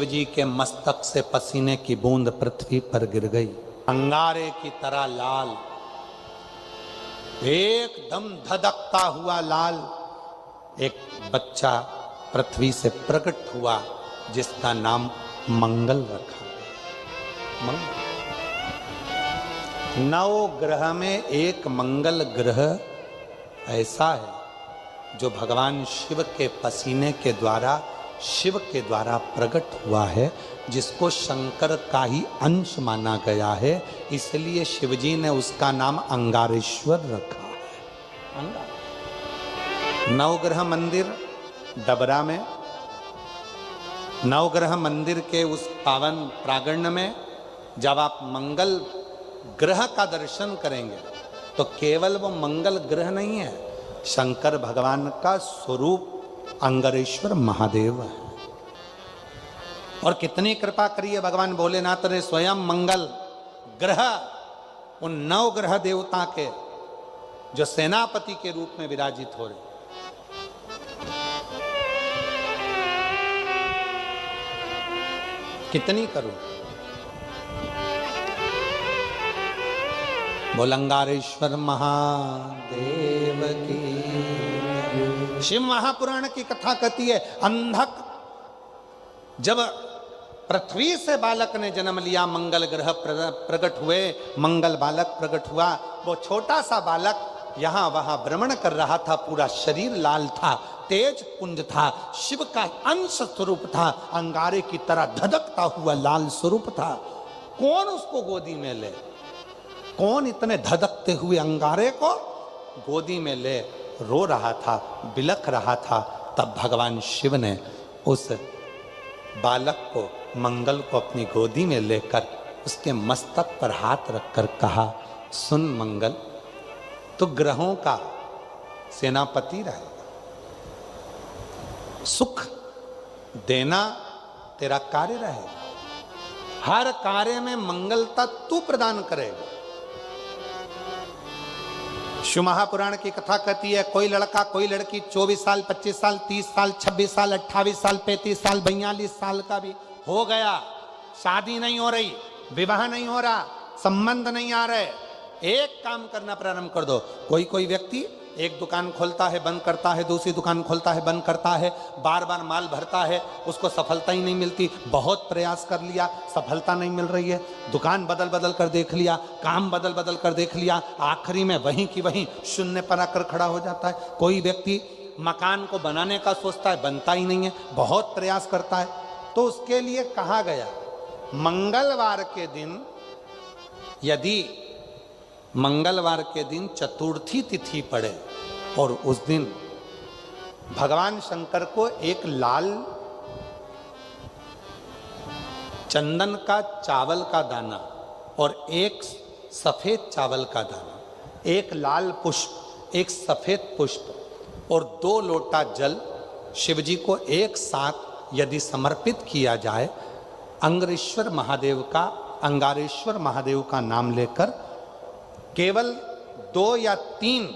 जी के मस्तक से पसीने की बूंद पृथ्वी पर गिर गई। अंगारे की तरह लाल, एकदम धधकता हुआ लाल एक बच्चा पृथ्वी से प्रकट हुआ, जिसका नाम मंगल रखा। मंगल, नौ ग्रह में एक मंगल ग्रह ऐसा है जो भगवान शिव के पसीने के द्वारा, शिव के द्वारा प्रकट हुआ है, जिसको शंकर का ही अंश माना गया है। इसलिए शिवजी ने उसका नाम अंगारेश्वर रखा है। नवग्रह मंदिर डबरा में, नवग्रह मंदिर के उस पावन प्रांगण में जब आप मंगल ग्रह का दर्शन करेंगे तो केवल वो मंगल ग्रह नहीं है, शंकर भगवान का स्वरूप अंगारेश्वर महादेव है। और कितनी कृपा करिए भगवान भोलेनाथ ने, स्वयं मंगल ग्रह उन नौ ग्रह देवता के जो सेनापति के रूप में विराजित हो रहे। कितनी करूं, बोल अंगारेश्वर महादेव की। शिव महापुराण की कथा कहती है, अंधक जब पृथ्वी से बालक ने जन्म लिया, मंगल ग्रह प्रकट हुए, मंगल बालक प्रकट हुआ। वो छोटा सा बालक यहां वहां भ्रमण कर रहा था, पूरा शरीर लाल था, तेज पुंज था, शिव का अंश स्वरूप था, अंगारे की तरह धधकता हुआ लाल स्वरूप था। कौन उसको गोदी में ले, कौन इतने धधकते हुए अंगारे को गोदी में ले रो रहा था, बिलख रहा था। तब भगवान शिव ने उस बालक को, मंगल को अपनी गोदी में लेकर उसके मस्तक पर हाथ रखकर कहा, सुन मंगल, तो ग्रहों का सेनापति रहेगा, सुख देना तेरा कार्य रहेगा, हर कार्य में मंगलता तू प्रदान करेगा। शिव महापुराण की कथा कहती है, कोई लड़का कोई लड़की 24 साल 25 साल 30 साल 26 साल 28 साल 35 साल 42 साल का भी हो गया, शादी नहीं हो रही, विवाह नहीं हो रहा, संबंध नहीं आ रहे, एक काम करना प्रारंभ कर दो। कोई कोई व्यक्ति एक दुकान खोलता है बंद करता है, दूसरी दुकान खोलता है बंद करता है, बार बार माल भरता है, उसको सफलता ही नहीं मिलती, बहुत प्रयास कर लिया, सफलता नहीं मिल रही है, दुकान बदल बदल कर देख लिया, काम बदल बदल कर देख लिया, आखिरी में वहीं की वहीं शून्य पर आकर खड़ा हो जाता है। कोई व्यक्ति मकान को बनाने का सोचता है, बनता ही नहीं है, बहुत प्रयास करता है। तो उसके लिए कहा गया, मंगलवार के दिन, यदि मंगलवार के दिन चतुर्थी तिथि पड़े और उस दिन भगवान शंकर को एक लाल चंदन का चावल का दाना और एक सफेद चावल का दाना, एक लाल पुष्प, एक सफेद पुष्प और 2 लोटा जल शिवजी को एक साथ यदि समर्पित किया जाए, अंगारेश्वर महादेव का नाम लेकर केवल 2 या 3,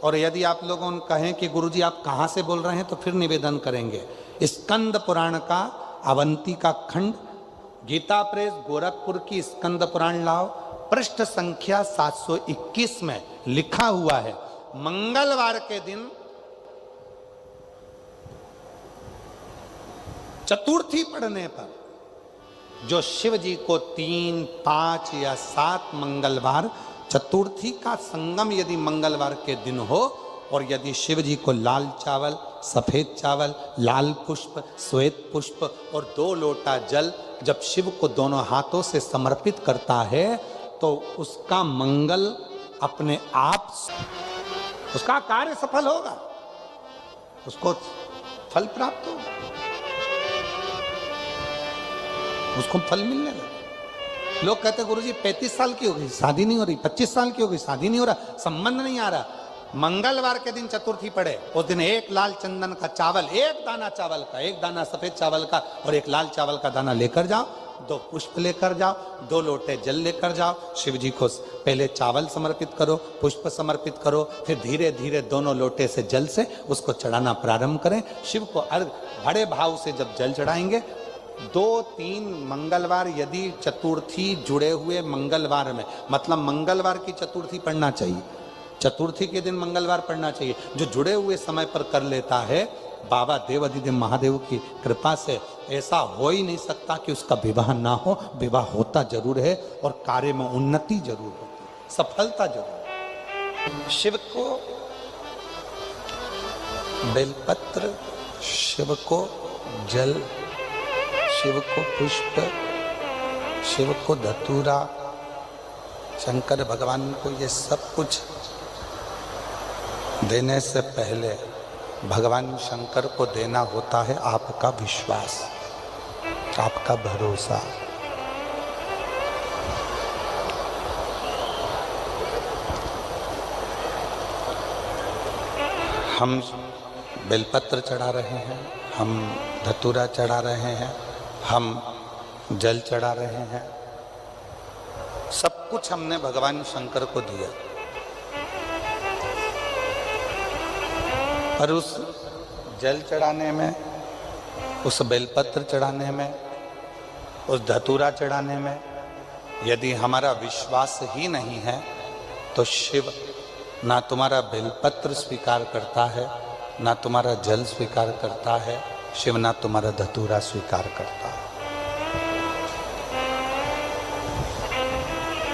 और यदि आप लोगों कहें कि गुरुजी आप कहाँ से बोल रहे हैं तो फिर निवेदन करेंगे, स्कंद पुराण का अवंती का खंड, गीता प्रेस गोरखपुर की स्कंद पुराण लाओ, पृष्ठ संख्या 721 में लिखा हुआ है, मंगलवार के दिन चतुर्थी पढ़ने पर जो शिव जी को 3, 5 या 7 मंगलवार, चतुर्थी का संगम यदि मंगलवार के दिन हो, और यदि शिव जी को लाल चावल, सफेद चावल, लाल पुष्प, श्वेत पुष्प और 2 लोटा जल जब शिव को दोनों हाथों से समर्पित करता है, तो उसका मंगल अपने आप, उसका कार्य सफल होगा, उसको फल प्राप्त होगा, उसको फल मिलने लगा। लोग कहते गुरुजी 35 साल की हो गई शादी नहीं हो रही, 25 साल की हो गई शादी नहीं हो रहा, संबंध नहीं आ रहा। मंगलवार के दिन चतुर्थी पड़े, उस दिन एक लाल चंदन का चावल, एक दाना चावल का, एक दाना सफेद चावल का और एक लाल चावल का दाना लेकर जाओ, 2 पुष्प लेकर जाओ, 2 लोटे जल लेकर जाओ, शिव जी को पहले चावल समर्पित करो, पुष्प समर्पित करो, फिर धीरे धीरे दोनों लोटे से जल से उसको चढ़ाना प्रारंभ करें। शिव को अर्घ बड़े भाव से जब जल चढ़ाएंगे, 2-3 मंगलवार यदि चतुर्थी जुड़े हुए मंगलवार में, मतलब मंगलवार की चतुर्थी पढ़ना चाहिए, चतुर्थी के दिन मंगलवार पढ़ना चाहिए, जो जुड़े हुए समय पर कर लेता है, बाबा देव अधिदेव महादेव की कृपा से ऐसा हो ही नहीं सकता कि उसका विवाह ना हो। विवाह होता जरूर है और कार्य में उन्नति जरूर होती है, सफलता जरूर है। शिव को बेलपत्र, शिव को जल, शिव को पुष्प, शिव को धतूरा, शंकर भगवान को ये सब कुछ देने से पहले भगवान शंकर को देना होता है आपका विश्वास, आपका भरोसा। हम बेलपत्र चढ़ा रहे हैं, हम धतूरा चढ़ा रहे हैं, हम जल चढ़ा रहे हैं, सब कुछ हमने भगवान शंकर को दिया। पर उस जल चढ़ाने में, उस बेलपत्र चढ़ाने में, उस धतूरा चढ़ाने में यदि हमारा विश्वास ही नहीं है तो शिव ना तुम्हारा बेलपत्र स्वीकार करता है, ना तुम्हारा जल स्वीकार करता है, शिव ना तुम्हारा धतूरा स्वीकार करता है।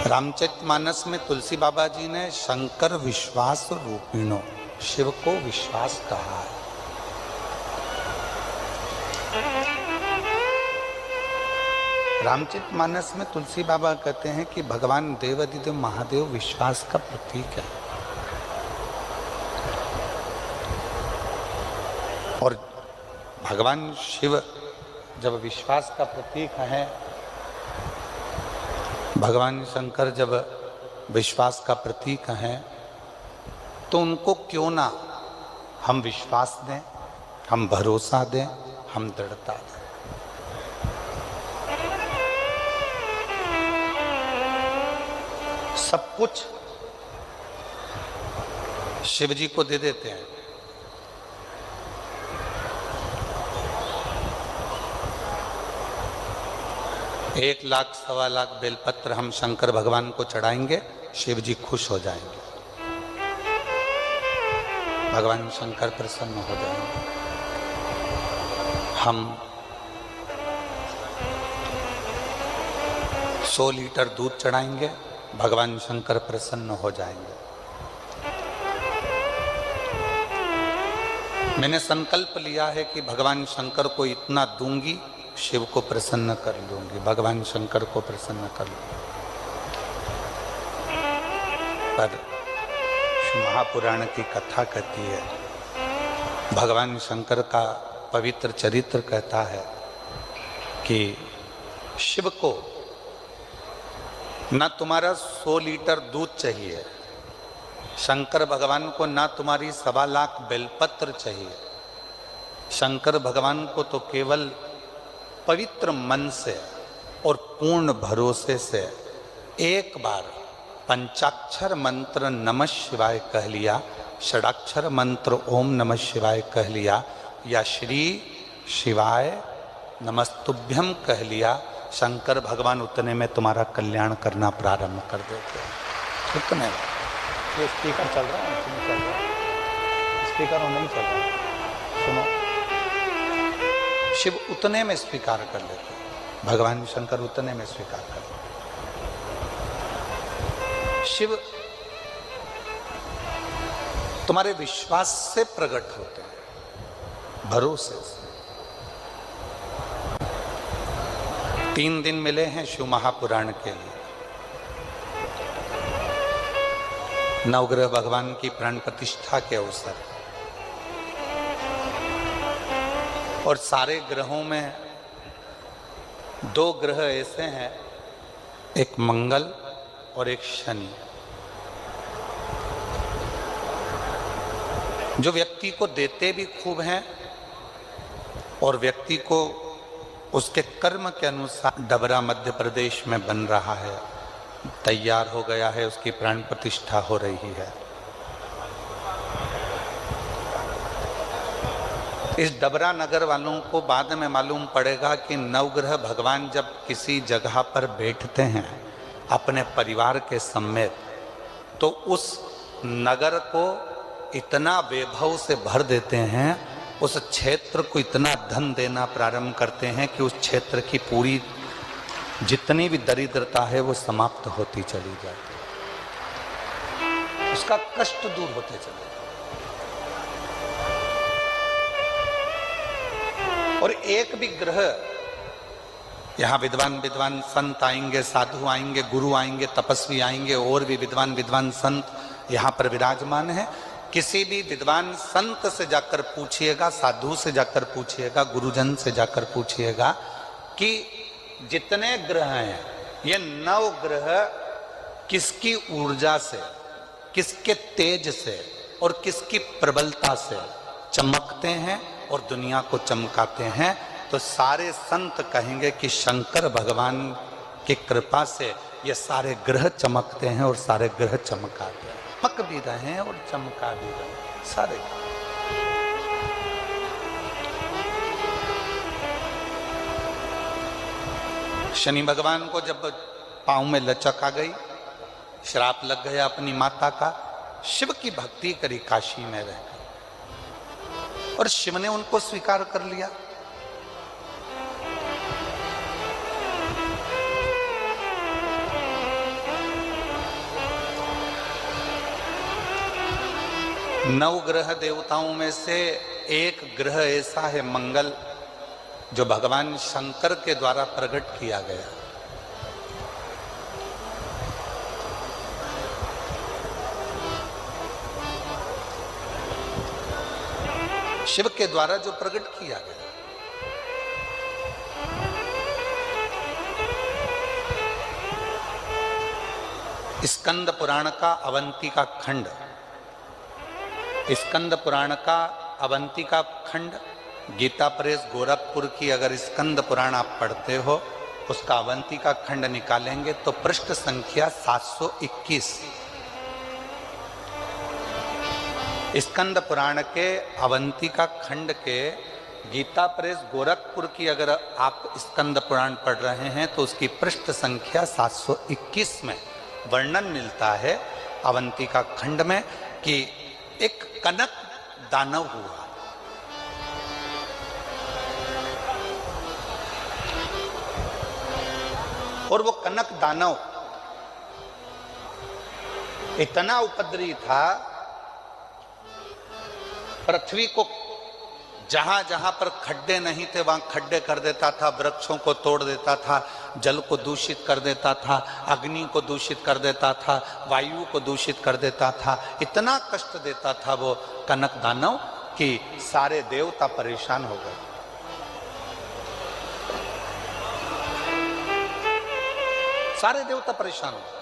रामचरितमानस में तुलसी बाबा जी ने शंकर विश्वास रूपिणो, शिव को विश्वास कहा है। रामचरितमानस में तुलसी बाबा कहते हैं कि भगवान देव अधिदेव महादेव विश्वास का प्रतीक है। और भगवान शिव जब विश्वास का प्रतीक है, भगवान शंकर जब विश्वास का प्रतीक हैं, तो उनको क्यों ना हम विश्वास दें, हम भरोसा दें, हम दृढ़ता दें। सब कुछ शिव जी को दे देते हैं। एक लाख, 1.25 लाख बेलपत्र हम शंकर भगवान को चढ़ाएंगे, शिव जी खुश हो जाएंगे, भगवान शंकर प्रसन्न हो जाएंगे। हम 100 लीटर दूध चढ़ाएंगे, भगवान शंकर प्रसन्न हो जाएंगे। मैंने संकल्प लिया है कि भगवान शंकर को इतना दूंगी, शिव को प्रसन्न कर लूंगी, भगवान शंकर को प्रसन्न कर लूंगी। पर महापुराण की कथा कहती है, भगवान शंकर का पवित्र चरित्र कहता है कि शिव को ना तुम्हारा 100 लीटर दूध चाहिए, शंकर भगवान को ना तुम्हारी 1.25 लाख बेलपत्र चाहिए, शंकर भगवान को तो केवल पवित्र मन से और पूर्ण भरोसे से एक बार पंचाक्षर मंत्र नमः शिवाय कह लिया, षडाक्षर मंत्र ओम नमः शिवाय कह लिया, या श्री शिवाय नमस्तुभ्यम कह लिया, शंकर भगवान उतने में तुम्हारा कल्याण करना प्रारंभ कर देते हैं। उतने में ये स्पीकर चल रहा है, सुनो, चल रहा है स्पीकर और नहीं चल रहा है, सुनो। शिव उतने में स्वीकार कर लेते हैं, भगवान शंकर उतने में स्वीकार कर लेते। शिव तुम्हारे विश्वास से प्रकट होते हैं, भरोसे से। 3 दिन मिले हैं शिव महापुराण के लिए। नवग्रह भगवान की प्राण प्रतिष्ठा के अवसर, और सारे ग्रहों में 2 ग्रह ऐसे हैं, एक मंगल और एक शनि, जो व्यक्ति को देते भी खूब हैं और व्यक्ति को उसके कर्म के अनुसार डबरा मध्य प्रदेश में बन रहा है, तैयार हो गया है, उसकी प्राण प्रतिष्ठा हो रही है। इस डबरा नगर वालों को बाद में मालूम पड़ेगा कि नवग्रह भगवान जब किसी जगह पर बैठते हैं अपने परिवार के समेत, तो उस नगर को इतना वैभव से भर देते हैं, उस क्षेत्र को इतना धन देना प्रारंभ करते हैं कि उस क्षेत्र की पूरी जितनी भी दरिद्रता है वो समाप्त होती चली जाती है, उसका कष्ट दूर होते चले। और एक भी ग्रह, यहाँ विद्वान विद्वान संत आएंगे, साधु आएंगे, गुरु आएंगे, तपस्वी आएंगे, और भी विद्वान विद्वान संत यहाँ पर विराजमान है। किसी भी विद्वान संत से जाकर पूछिएगा, साधु से जाकर पूछिएगा, गुरुजन से जाकर पूछिएगा कि जितने ग्रह हैं ये 9 ग्रह किसकी ऊर्जा से, किसके तेज से और किसकी प्रबलता से चमकते हैं और दुनिया को चमकाते हैं, तो सारे संत कहेंगे कि शंकर भगवान की कृपा से ये सारे ग्रह चमकते हैं और सारे ग्रह चमकाते हैं, चमक भी रहे हैं और चमका भी रहे हैं सारे। शनि भगवान को जब पांव में लचक आ गई, श्राप लग गया अपनी माता का, शिव की भक्ति करी, काशी में रह गए और शिव ने उनको स्वीकार कर लिया। नवग्रह देवताओं में से एक ग्रह ऐसा है मंगल, जो भगवान शंकर के द्वारा प्रकट किया गया। शिव के द्वारा जो प्रकट किया गया। स्कंद पुराण का अवंतिका खंड, स्कंद पुराण का अवंतिका खंड, गीता प्रेस गोरखपुर की अगर स्कंद पुराण आप पढ़ते हो, उसका अवंतिका खंड निकालेंगे तो पृष्ठ संख्या 721। स्कंद पुराण के अवंतिका खंड के गीता प्रेस गोरखपुर की अगर आप स्कंद पुराण पढ़ रहे हैं तो उसकी पृष्ठ संख्या 721 में वर्णन मिलता है अवंतिका खंड में कि एक कनक दानव हुआ। और वो कनक दानव इतना उपद्रवी था, पृथ्वी को जहां जहां पर खड्डे नहीं थे वहां खड्डे कर देता था, वृक्षों को तोड़ देता था, जल को दूषित कर देता था, अग्नि को दूषित कर देता था, वायु को दूषित कर देता था। इतना कष्ट देता था वो कनक दानव कि सारे देवता परेशान हो गए। सारे देवता परेशान हो गए।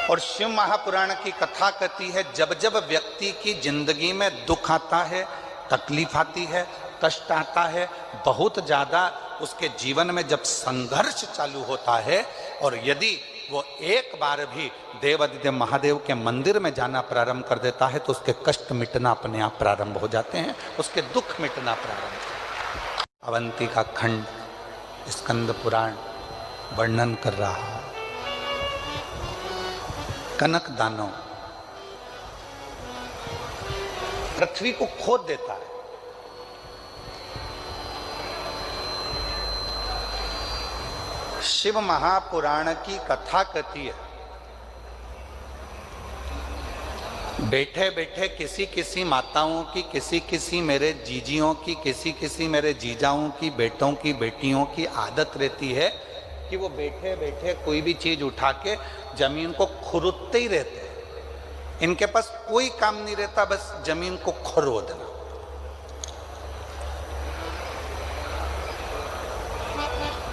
और शिव महापुराण की कथा कहती है, जब जब व्यक्ति की जिंदगी में दुख आता है, तकलीफ आती है, कष्ट आता है, बहुत ज्यादा उसके जीवन में जब संघर्ष चालू होता है, और यदि वो एक बार भी देवादिदेव महादेव के मंदिर में जाना प्रारंभ कर देता है तो उसके कष्ट मिटना अपने आप प्रारंभ हो जाते हैं, उसके दुख मिटना प्रारंभ। अवंतिका खंड स्कंद पुराण वर्णन कर रहा है। कनक दानव पृथ्वी को खोद देता है। शिव महापुराण की कथा कहती है, बैठे बैठे किसी किसी माताओं की, किसी किसी मेरे जीजियों की, किसी किसी मेरे जीजाओं की, बेटों की, बेटियों की आदत रहती है कि वो बैठे बैठे कोई भी चीज उठा के जमीन को खुरदते ही रहते हैं। इनके पास कोई काम नहीं रहता, बस जमीन को खुरदना।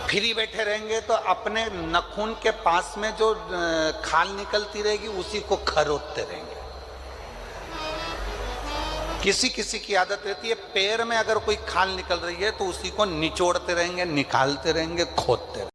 फ्री बैठे रहेंगे तो अपने नखून के पास में जो खाल निकलती रहेगी उसी को खरोदते रहेंगे। किसी किसी की आदत रहती है, पैर में अगर कोई खाल निकल रही है तो उसी को निचोड़ते रहेंगे, निकालते रहेंगे, खोदते रहेंगे।